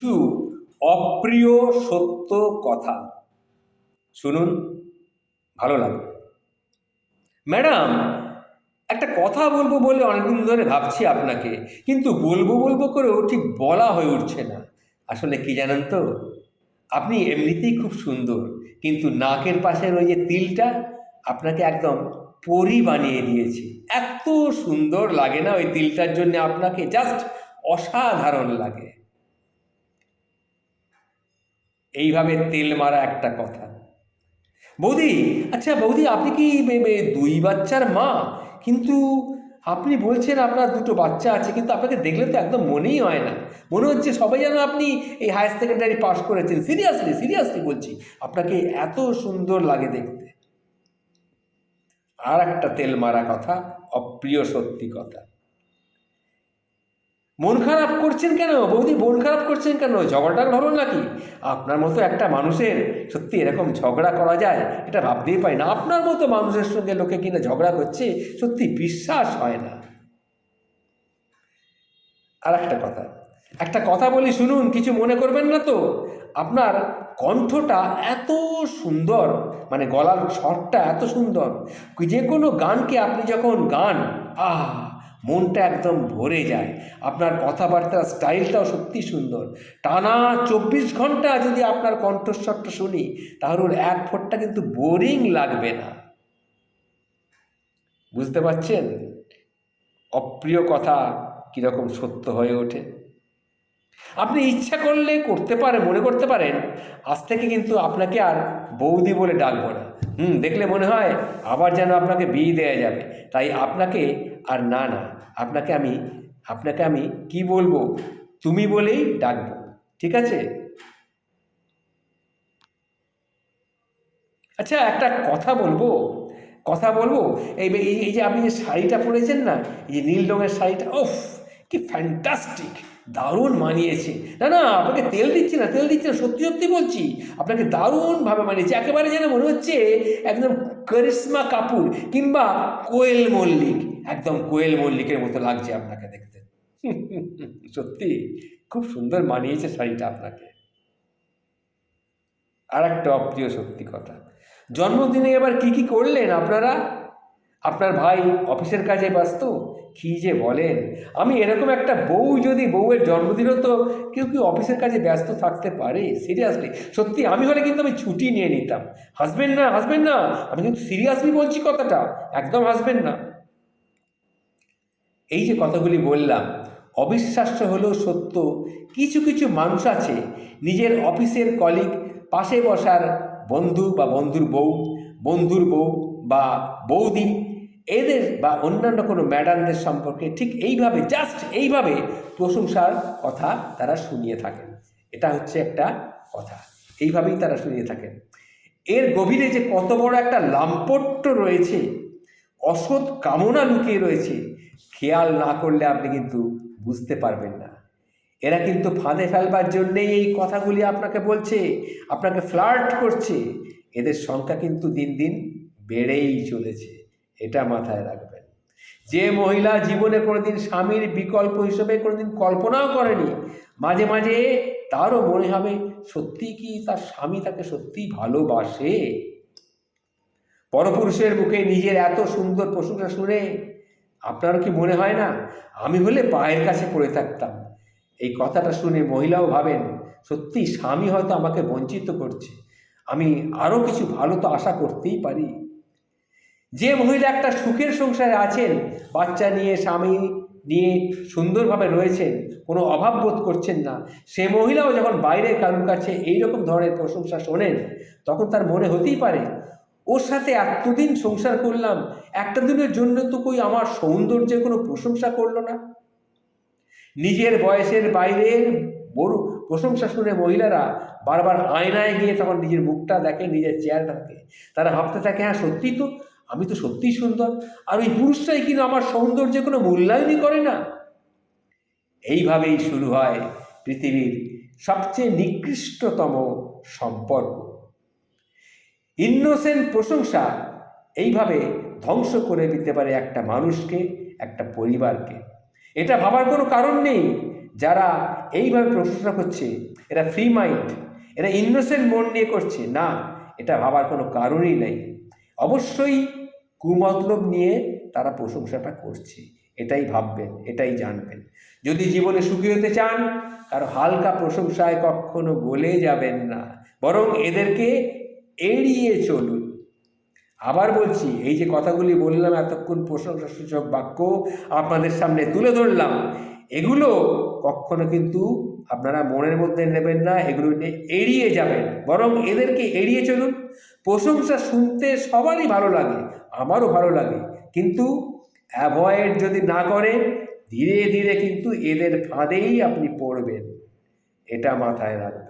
একটু অপ্রিয় সত্য কথা শুনুন, ভালো লাগবে। ম্যাডাম, একটা কথা বলবো বলে অনেকদিন ধরে ভাবছি আপনাকে, কিন্তু বলবো বলবো করেও ঠিক বলা হয়ে উঠছে না। আসলে কি জানেন তো, আপনি এমনিতেই খুব সুন্দর, কিন্তু নাকের পাশের ওই যে তিলটা আপনাকে একদম পরী বানিয়ে দিয়েছে। এত সুন্দর লাগে না ওই তিলটার জন্য আপনাকে, জাস্ট অসাধারণ লাগে। এইভাবে তেল মারা একটা কথা। বৌদি, আচ্ছা বৌদি, আপনি কি দুই বাচ্চার মা? কিন্তু আপনি বলছেন আপনার দুটো বাচ্চা আছে, কিন্তু আপনাকে দেখলে তো একদম মনেই হয় না। মনে হচ্ছে সবাই যেন আপনি এই হায়ার সেকেন্ডারি পাস করেছেন। সিরিয়াসলি সিরিয়াসলি বলছি, আপনাকে এত সুন্দর লাগে দেখতে। আর একটা তেল মারা কথা, অপ্রিয় সত্যি কথা। মন খারাপ করছেন কেন বৌদি? মন খারাপ করছেন কেন? ঝগড়াটা হলো নাকি? আপনার মতো একটা মানুষের সত্যি এরকম ঝগড়া করা যায় এটা ভাবতেই পারি না। আপনার মতো মানুষের সঙ্গে লোকে কিনা ঝগড়া করছে, সত্যি বিশ্বাস হয় না। আর একটা কথা বলি শুনুন, কিছু মনে করবেন না তো? আপনার কণ্ঠটা এত সুন্দর, মানে গলার স্বরটা এত সুন্দর, যে কোনো গানকে আপনি যখন গান, আহ, মনটা একদম ভরে যায়। আপনার কথাবার্তার স্টাইলটাও সত্যি সুন্দর। টানা 24 ঘন্টা যদি আপনার কণ্ঠস্বরটা শুনি, তাহলে ওর এক ফোঁটা কিন্তু বোরিং লাগবে না। বুঝতে পারছেন অপ্রিয় কথা কীরকম সত্য হয়ে ওঠে? আপনি ইচ্ছা করলে করতে পারেন, মনে করতে পারেন আজ থেকে কিন্তু আপনাকে আর বৌদি বলে ডাকবো না। দেখলে মনে হয় আবার যেন আপনাকে বিয়ে দেওয়া যাবে, তাই আপনাকে আর না না, আপনাকে আমি কি বলবো, তুমি বলেই ডাকবো। ঠিক আছে? আচ্ছা, একটা কথা বলবো। এই যে আপনি যে শাড়িটা পরেছেন না, এই যে নীল রঙের শাড়িটা, ওফ, কি ফ্যান্টাস্টিক, দারুণ মানিয়েছে। না না, আপনাকে তেল দিচ্ছি না, সত্যি সত্যি বলছি, আপনাকে দারুণভাবে মানিয়েছে। একেবারে যেন মনে হচ্ছে একদম করিশ্মা কাপুর কিংবা কোয়েল মল্লিক, একদম কোয়েল মল্লিকের মতো লাগছে আপনাকে দেখতে। সত্যি খুব সুন্দর মানিয়েছে শাড়িটা আপনাকে। আর একটা অপ্রিয় সত্যি কথা, জন্মদিনে এবার কি করলেন আপনারা? আপনার ভাই অফিসের কাজে ব্যস্ত, কী যে বলেন! আমি এরকম একটা বউ, যদি বউয়ের জন্মদিন হতো, কেউ কি অফিসের কাজে ব্যস্ত থাকতে পারে? সিরিয়াসলি সত্যি, আমি হলে কিন্তু আমি ছুটি নিয়ে নিতাম। হাসবেন না, আমি কিন্তু সিরিয়াসলি বলছি কথাটা, একদম হাসবেন না। এই যে কথাগুলি বললাম, অবিশ্বাস্য হলেও সত্য, কিছু কিছু মানুষ আছে নিজের অফিসের কলিগ, পাশে বসার বন্ধু বা বন্ধুর বউ বা বৌদি, এদের বা অন্যান্য কোনো ম্যাডামদের সম্পর্কে ঠিক এইভাবে, জাস্ট এইভাবে প্রশংসার কথা তারা শুনিয়ে থাকেন। এটা হচ্ছে একটা কথা, এইভাবেই তারা শুনিয়ে থাকেন। এর গভীরে যে কত বড় একটা লাম্পট্য রয়েছে, অসৎ কামনা লুকিয়ে রয়েছে, খেয়াল না করলে আপনি কিন্তু বুঝতে পারবেন না। এরা কিন্তু ফাঁদে ফেলবার জন্যেই এই কথাগুলি আপনাকে বলছে, আপনাকে ফ্লার্ট করছে। এদের সংখ্যা কিন্তু দিন দিন বেড়েই চলেছে, এটা মাথায় রাখবেন। যে মহিলা জীবনে কোনোদিন স্বামীর বিকল্প হিসেবে কোনোদিন কল্পনাও করেনি, মাঝে মাঝে তারও মনে হবে সত্যিই কি তার স্বামী তাকে সত্যিই ভালোবাসে। পরপুরুষের মুখে নিজের এত সুন্দর প্রশংসা শুনে আপনারও কি মনে হয় না, আমি হলে পায়ের কাছে পড়ে থাকতাম? এই কথাটা শুনে মহিলাও ভাবেন, সত্যি স্বামী হয়তো আমাকে বঞ্চিত করছে, আমি আরও কিছু ভালো তো আশা করতেই পারি। যে মহিলা একটা সুখের সংসারে আছেন, বাচ্চা নিয়ে, স্বামী নিয়ে সুন্দরভাবে রয়েছেন, কোনো অভাব বোধ করছেন না, সে মহিলাও যখন বাইরের কারোর কাছে এইরকম ধরনের প্রশংসা শোনেন, তখন তার মনে হতেই পারে, ওর সাথে এতদিন সংসার করলাম, একটা দিনের জন্য তো কই আমার সৌন্দর্যের কোনো প্রশংসা করলো না। নিজের বয়সের বাইরের বড় প্রশংসা শুনে মহিলারা বারবার আয়নায় গিয়ে তখন নিজের মুখটা দেখে, নিজের চেহারাটাকে, তারা ভাবতে থাকে, হ্যাঁ সত্যিই তো, আমি তো সত্যিই সুন্দর, আর ওই পুরুষটাই কিন্তু আমার সৌন্দর্যের কোনো মূল্যায়নই করে না। এইভাবেই শুরু হয় পৃথিবীর সবচেয়ে নিকৃষ্টতম সম্পর্ক। ইনোসেন্ট প্রশংসা এইভাবে ধ্বংস করে দিতে পারে একটা মানুষকে, একটা পরিবারকে। এটা ভাবার কোনো কারণ নেই যারা এইভাবে প্রশংসা করছে এরা ফ্রি মাইন্ড, এরা ইনোসেন্ট মন নিয়ে করছে না, এটা ভাবার কোনো কারণই নেই। অবশ্যই কুমতলব নিয়ে তারা প্রশংসাটা করছে, এটাই ভাববেন, এটাই জানবেন। যদি জীবনে সুখী হতে চান, কারো হালকা প্রশংসায় কখনো গলে যাবেন না, বরং এদেরকে এড়িয়ে চলুন। আবার বলছি, এই যে কথাগুলি বললাম, এতক্ষণ প্রশংসাসূচক বাক্য আপনাদের সামনে তুলে ধরলাম, এগুলো কখনো কিন্তু আপনারা মনের মধ্যে নেবেন না, এগুলো নিয়ে এড়িয়ে যাবেন, বরং এদেরকে এড়িয়ে চলুন। প্রশংসা শুনতে সবারই ভালো লাগে, আমারও ভালো লাগে, কিন্তু অ্যাভয়েড যদি না করেন, ধীরে ধীরে কিন্তু এদের ফাঁদেই আপনি পড়বেন, এটা মাথায় রাখবেন।